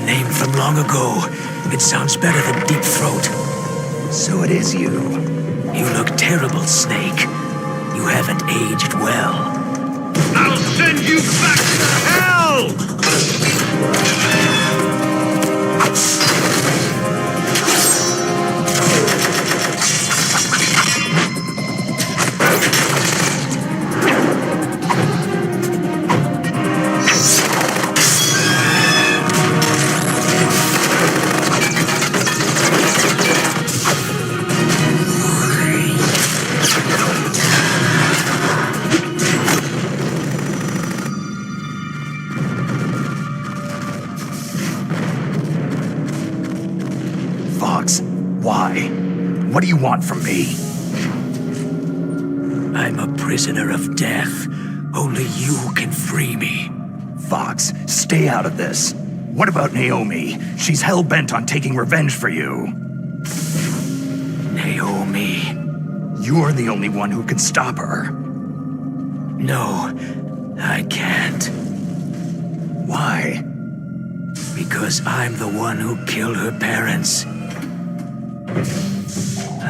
name from long ago. It sounds better than Deep Throat. So it is you. You look terrible, Snake. You haven't aged well. I'll send you back to hell! Why? What do you want from me? I'm a prisoner of death. Only you can free me. Fox, stay out of this. What about Naomi? She's hell-bent on taking revenge for you. Naomi? You're the only one who can stop her. No, I can't. Why? Because I'm the one who killed her parents.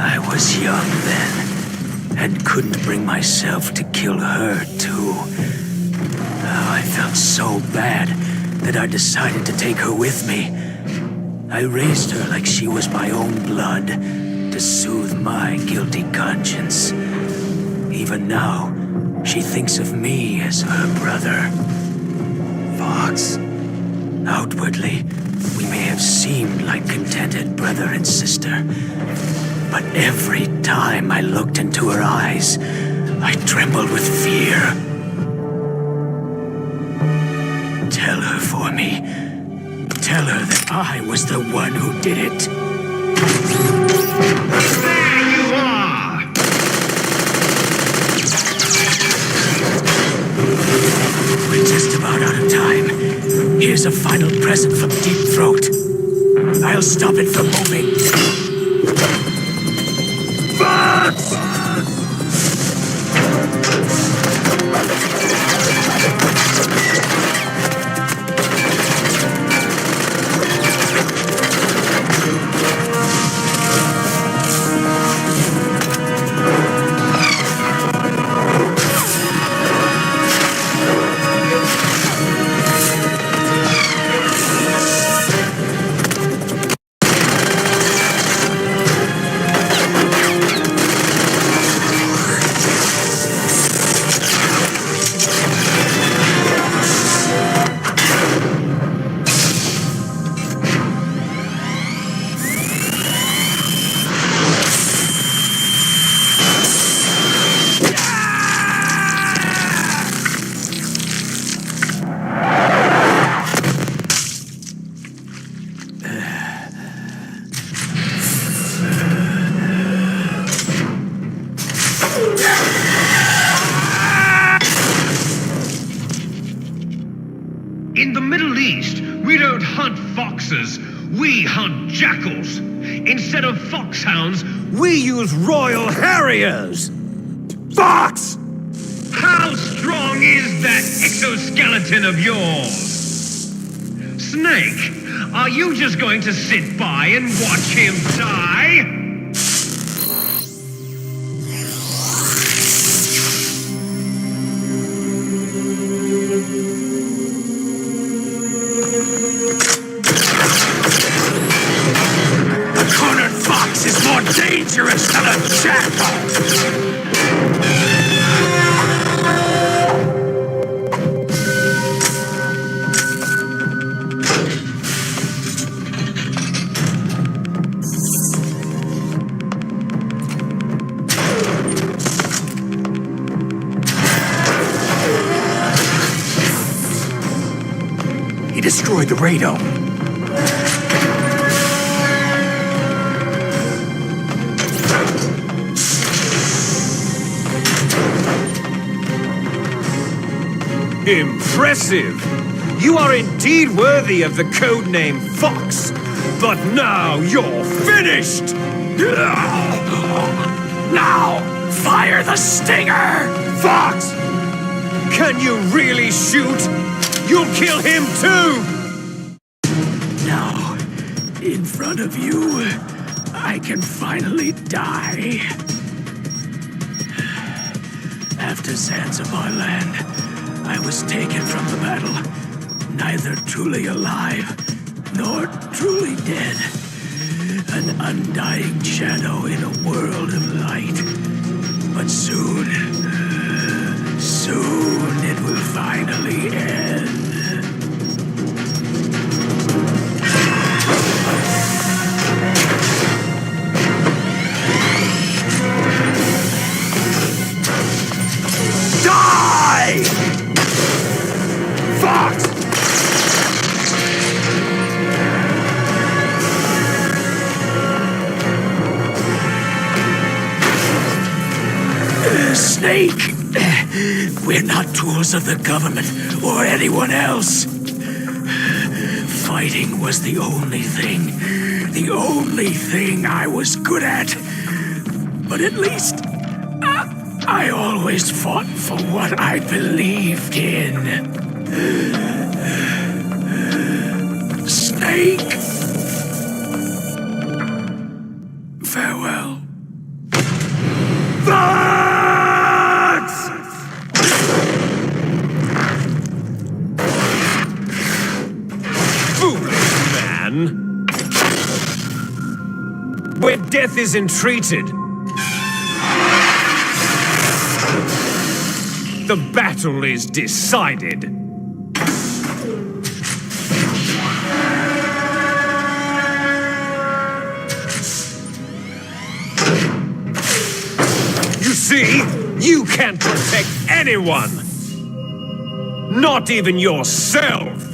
I was young then, and couldn't bring myself to kill her, too. Oh, I felt so bad that I decided to take her with me. I raised her like she was my own blood, to soothe my guilty conscience. Even now, she thinks of me as her brother. Fox. Outwardly, we may have seemed like contented brother and sister, but every time I looked into her eyes, I trembled with fear. Tell her for me. Tell her that I was the one who did it. There you are! We're just about out of time. Here's a final present from Deep Throat. I'll stop it from moving. Fox! In the Middle East, we don't hunt foxes, we hunt jackals. Instead of foxhounds, we use royal harriers. Fox! How strong is that exoskeleton of yours? Snake, are you just going to sit by and watch him die? A cornered fox is more dangerous than a jackal! He destroyed the radome. Impressive! You are indeed worthy of the codename Fox, but now you're finished! Now, fire the stinger! Fox! Can you really shoot? You'll kill him too! Now Now, in front of you, I can finally die. After Zanzibar land, I was taken from the battle, neither truly alive nor truly dead. An undying shadow in a world of light. But soon it will finally end. Die! Fox! Snake! We're not tools of the government or anyone else. Fighting was the only thing I was good at. But at least I always fought for what I believed in. Snake! Farewell. Where death is entreated, the battle is decided. You see, you can't protect anyone, not even yourself.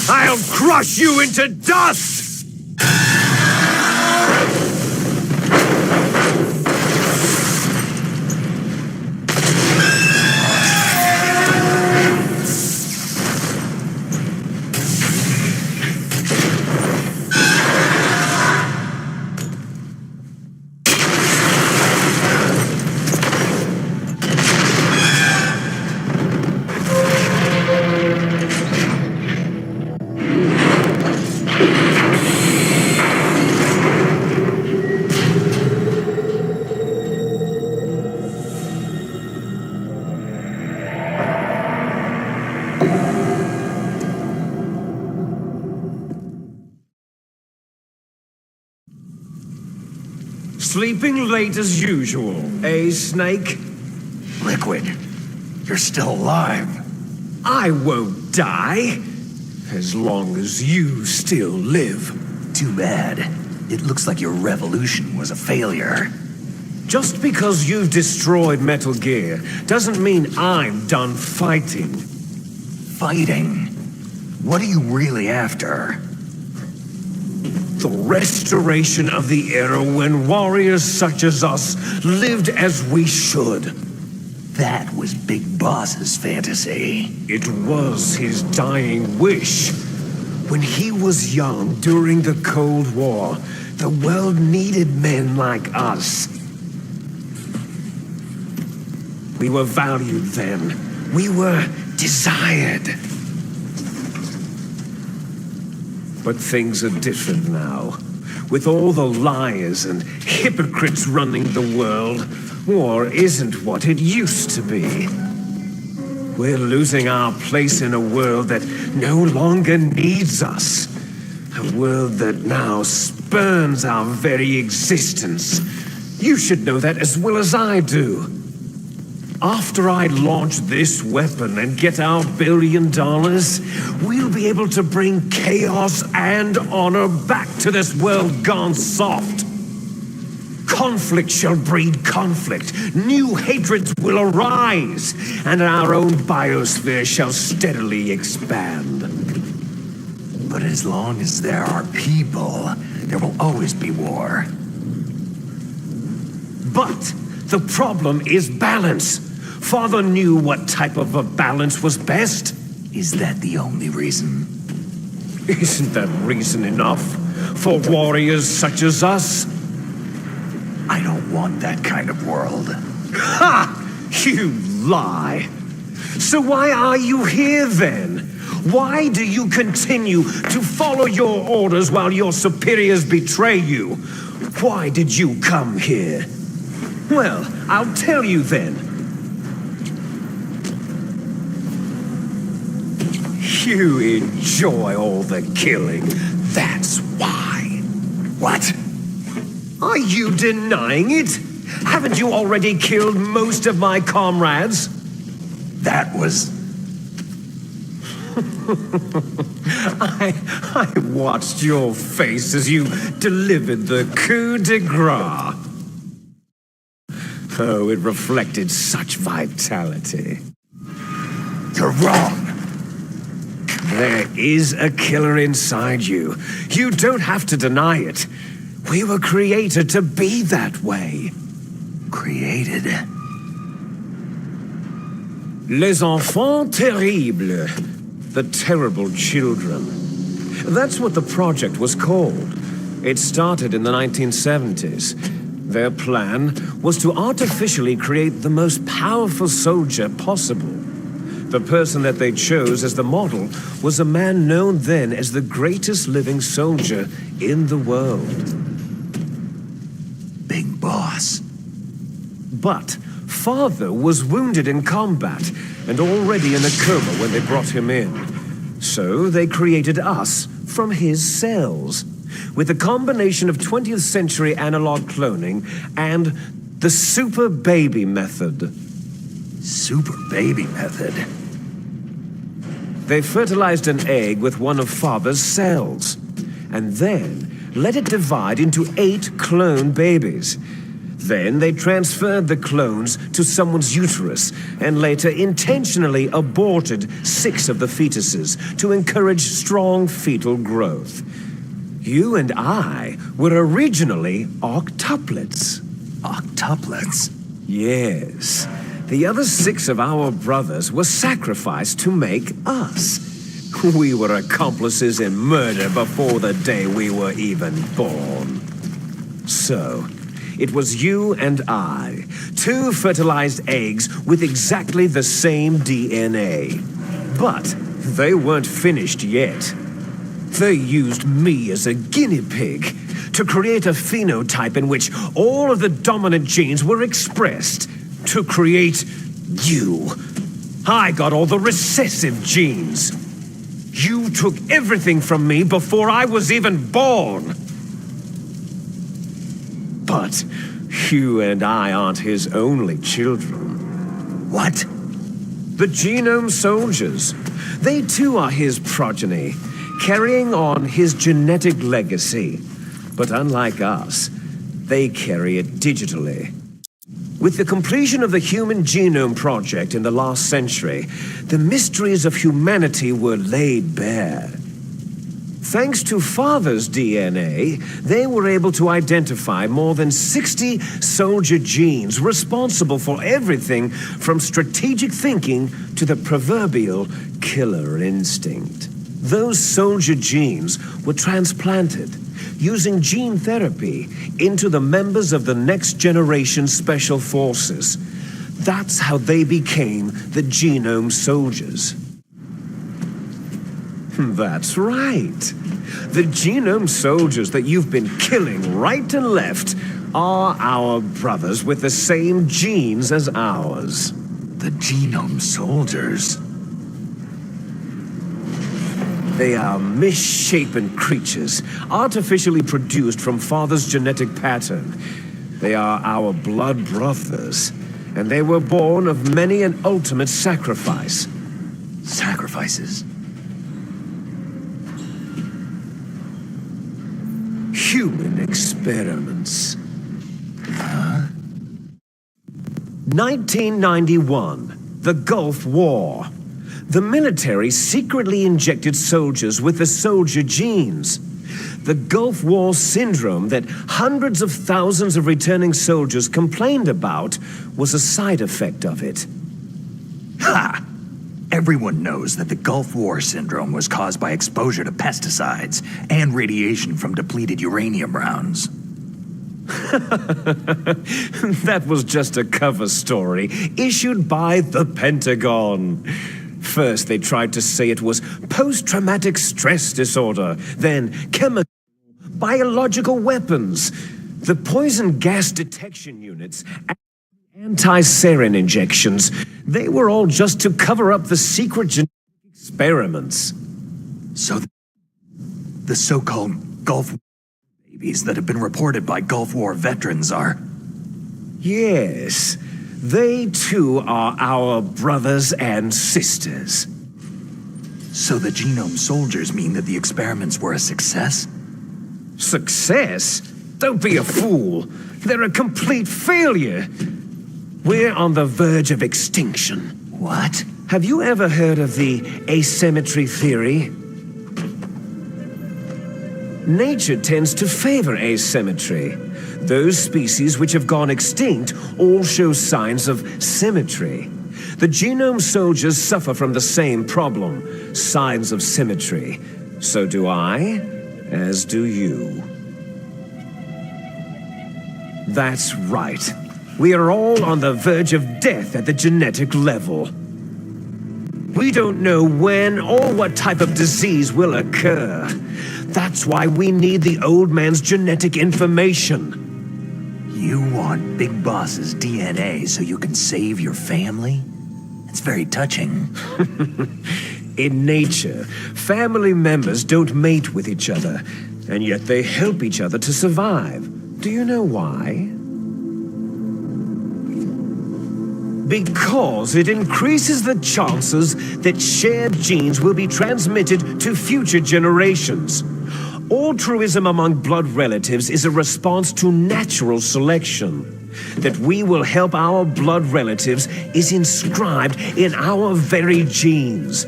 I'll crush you into dust! Sleeping late as usual, eh, Snake? Liquid, you're still alive. I won't die, as long as you still live. Too bad. It looks like your revolution was a failure. Just because you've destroyed Metal Gear doesn't mean I'm done fighting. Fighting? What are you really after? The restoration of the era when warriors such as us lived as we should. That was Big Boss's fantasy. It was his dying wish. When he was young during the Cold War, the world needed men like us. We were valued then. We were desired. But things are different now. With all the liars and hypocrites running the world, war isn't what it used to be. We're losing our place in a world that no longer needs us. A world that now spurns our very existence. You should know that as well as I do. After I launch this weapon and get our $1 billion, we'll be able to bring chaos and honor back to this world gone soft. Conflict shall breed conflict. New hatreds will arise, and our own biosphere shall steadily expand. But as long as there are people, there will always be war. But the problem is balance. Father knew what type of a balance was best. Is that the only reason? Isn't that reason enough for warriors such as us? I don't want that kind of world. Ha! You lie. So why are you here then? Why do you continue to follow your orders while your superiors betray you? Why did you come here? Well, I'll tell you then. You enjoy all the killing. That's why. What? Are you denying it? Haven't you already killed most of my comrades? That was... I watched your face as you delivered the coup de grace. Oh, it reflected such vitality. You're wrong. There is a killer inside you. You don't have to deny it. We were created to be that way. Created? Les enfants terribles. The terrible children. That's what the project was called. It started in the 1970s. Their plan was to artificially create the most powerful soldier possible. The person that they chose as the model was a man known then as the greatest living soldier in the world. Big boss. But Father was wounded in combat and already in a coma when they brought him in. So they created us from his cells, with a combination of 20th century analog cloning and the super baby method. Super baby method? They fertilized an egg with one of Father's cells, and then let it divide into 8 clone babies. Then they transferred the clones to someone's uterus and later intentionally aborted 6 of the fetuses to encourage strong fetal growth. You and I were originally octuplets. Octuplets? Yes. The other 6 of our brothers were sacrificed to make us. We were accomplices in murder before the day we were even born. So, it was you and I, 2 fertilized eggs with exactly the same DNA. But they weren't finished yet. They used me as a guinea pig to create a phenotype in which all of the dominant genes were expressed to create you. I got all the recessive genes. You took everything from me before I was even born. But you and I aren't his only children. What? The genome soldiers. They too are his progeny, carrying on his genetic legacy. But unlike us, they carry it digitally. With the completion of the Human Genome Project in the last century, the mysteries of humanity were laid bare. Thanks to Father's DNA, they were able to identify more than 60 soldier genes responsible for everything from strategic thinking to the proverbial killer instinct. Those soldier genes were transplanted using gene therapy into the members of the next generation special forces. That's how they became the genome soldiers. That's right. The genome soldiers that you've been killing right and left are our brothers with the same genes as ours. The genome soldiers? They are misshapen creatures, artificially produced from Father's genetic pattern. They are our blood brothers, and they were born of many an ultimate sacrifice. Sacrifices? Human experiments. 1991, the Gulf War. The military secretly injected soldiers with the soldier genes. The Gulf War syndrome that hundreds of thousands of returning soldiers complained about was a side effect of it. Ha! Everyone knows that the Gulf War syndrome was caused by exposure to pesticides and radiation from depleted uranium rounds. That was just a cover story issued by the Pentagon. First, they tried to say it was post-traumatic stress disorder, then chemical, biological weapons, the poison gas detection units, and anti-sarin injections. They were all just to cover up the secret genetic experiments. So the so-called Gulf War babies that have been reported by Gulf War veterans are... Yes, they too are our brothers and sisters. So the genome soldiers mean that the experiments were a success? Success? Don't be a fool. They're a complete failure. We're on the verge of extinction. What? Have you ever heard of the asymmetry theory? Nature tends to favor asymmetry. Those species which have gone extinct all show signs of symmetry. The genome soldiers suffer from the same problem, signs of symmetry. So do I, as do you. That's right. We are all on the verge of death at the genetic level. We don't know when or what type of disease will occur. That's why we need the old man's genetic information. You want Big Boss's DNA so you can save your family? It's very touching. In nature, family members don't mate with each other, and yet they help each other to survive. Do you know why? Because it increases the chances that shared genes will be transmitted to future generations. Altruism among blood relatives is a response to natural selection. That we will help our blood relatives is inscribed in our very genes.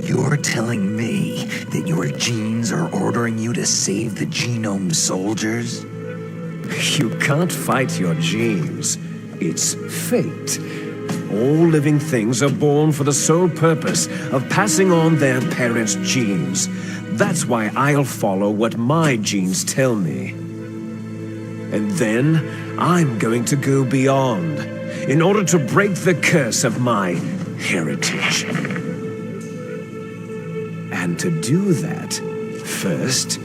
You're telling me that your genes are ordering you to save the genome soldiers? You can't fight your genes. It's fate. All living things are born for the sole purpose of passing on their parents' genes. That's why I'll follow what my genes tell me. And then I'm going to go beyond in order to break the curse of my heritage. And to do that, first,